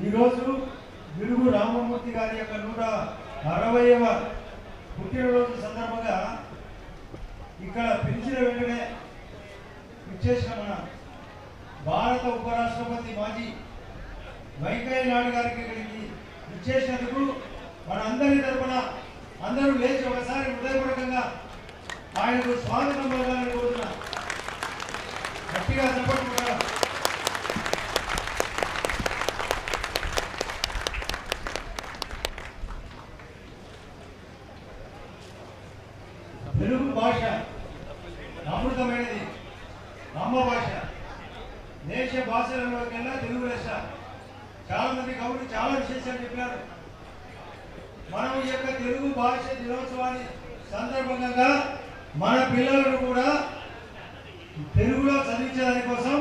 ఈరోజు వెలుగు రామమూర్తి గారి యొక్క 160వ పుట్టినరోజు సందర్భంగా ఇక్కడ పిలిచిన వెంటనే విచ్చేసిన మన భారత ఉపరాష్ట్రపతి మాజీ వెంకయ్య నాయుడు గారికి ఇక్కడికి విచ్చేసినందుకు మన అందరి తరపున అందరూ లేచి ఒకసారి హృదయపూర్వకంగా ఆయనకు స్వాగతం పలకాలని కోరుతున్నా. గట్టిగా సపోర్ట్ కూడా. తెలుగు భాష అమృతమైనది, అమ్మ భాష. దేశ భాషలలోకెల్లా తెలుగు లెస్స. చాలా మంది కవులు చాలా విశేషాలు చెప్పారు. మనం ఈ యొక్క తెలుగు భాష దినోత్సవాన్ని సందర్భంగా మన పిల్లలను కూడా తెలుగులో చదివించడాని కోసం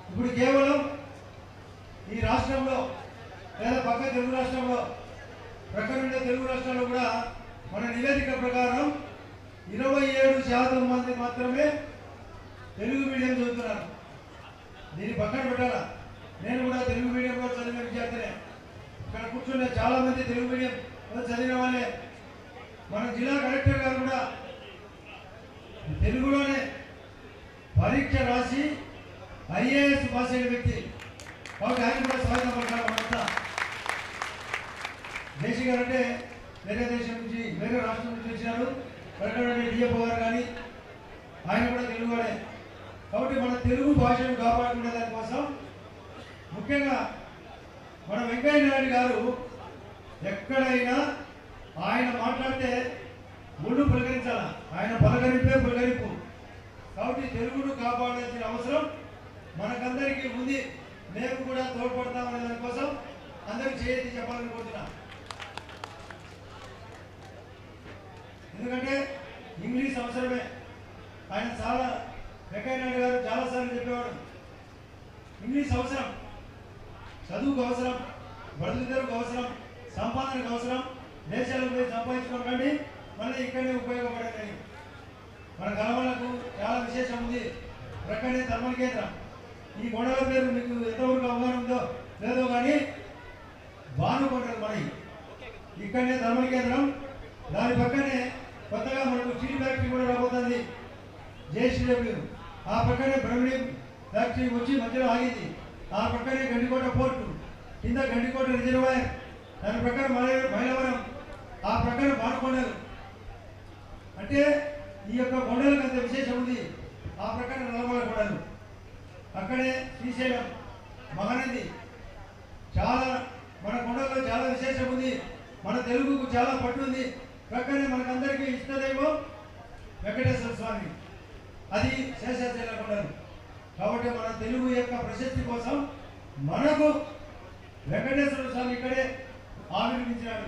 ఇప్పుడు కేవలం ఈ రాష్ట్రంలో లేదా పక్క తెలుగు రాష్ట్రంలో ప్రక్కనుండే తెలుగు రాష్ట్రాల్లో కూడా మన నివేదిక ప్రకారం 27% మంది మాత్రమే తెలుగు మీడియం చదువుతున్నారు. దీన్ని పక్కన పెట్టాలా. నేను కూడా తెలుగు మీడియంలో చదివిన విద్యార్థినే. ఇక్కడ కూర్చున్న చాలా మంది తెలుగు మీడియం చదివిన వాళ్ళే. మన జిల్లా కలెక్టర్ గారు కూడా తెలుగులోనే పరీక్ష రాసి ఐఏఎస్ పాస్ అయిన వ్యక్తి. కాబట్టి ఆయన కూడా స్వాగతం పలకాలి. దేశీ గారు అంటే వేరే దేశం నుంచి వేరే రాష్ట్రం నుంచి వచ్చినారు. కలెక్టర్ డిఎఫ్ఓ గారు కానీ ఆయన కూడా తెలుగువాడే. కాబట్టి మన తెలుగు భాషను కాపాడుకునే దానికోసం ముఖ్యంగా మన వెంకయ్య నాయుడు గారు ఎక్కడైనా ఆయన మాట్లాడితే ముళ్ళు పులకరించాల. ఆయన పలకరింపే పులకరింపు. కాబట్టి తెలుగును కాపాడాల్సిన అవసరం మనకందరికీ ఉంది. మేము కూడా తోడ్పడతామనే దానికోసం అందరికీ చేయతి చెప్పాలని కోరుతున్నా. ఎందుకంటే ఇంగ్లీష్ అవసరమే. ఆయన చాలా వెంకయ్య నాయుడు గారు చాలాసార్లు చెప్పేవాడు, ఇంగ్లీష్ అవసరం, చదువుకు అవసరం, బతుకుదెరుకు అవసరం, సంపాదనకు అవసరం. దేశాలకు పోయి సంపాదించుకోకండి, మళ్ళీ ఇక్కడనే ఉపయోగపడేది. మన గ్రామాలకు చాలా విశేషం ఉంది. ప్రక్కనే ధర్మల కేంద్రం. ఈ కొండల పేరు మీకు ఎంతవరకు అవగాహన ఉందో లేదో కానీ భానుకొండలు మనకి ఇక్కడనే ధర్మల కేంద్రం. దాని పక్కనే కొత్తగా మనకు స్టీల్ ఫ్యాక్టరీ కూడా రాబోతుంది, జేసీడబ్ల్యూ. ఆ పక్కనే బ్రహ్మణి ఫ్యాక్టరీ వచ్చి మధ్యలో ఆగింది. ఆ పక్కనే గండికోట పోర్టు, కింద గండికోట రిజర్వాయర్, దాని ప్రక్కన మైలవరం, ఆ ప్రక్కన భానుకొండలు. అంటే ఈ యొక్క కొండలకు అంత విశేషం ఉంది. ఆ ప్రక్కన నల్లమల కొండలు, అక్కడే శ్రీశైలం, మహానంది. చాలా మన కొండల్లో చాలా విశేషం ఉంది. మన తెలుగుకు చాలా పట్టు ఉంది. ప్రక్కనే మనకందరికీ ఇష్టదైవం వెంకటేశ్వర స్వామి, అది శేషాచల కొండలు. కాబట్టి మన తెలుగు యొక్క ప్రశస్తి కోసం మనకు వెంకటేశ్వర స్వామి ఇక్కడే ఆవిర్భవించినాడు.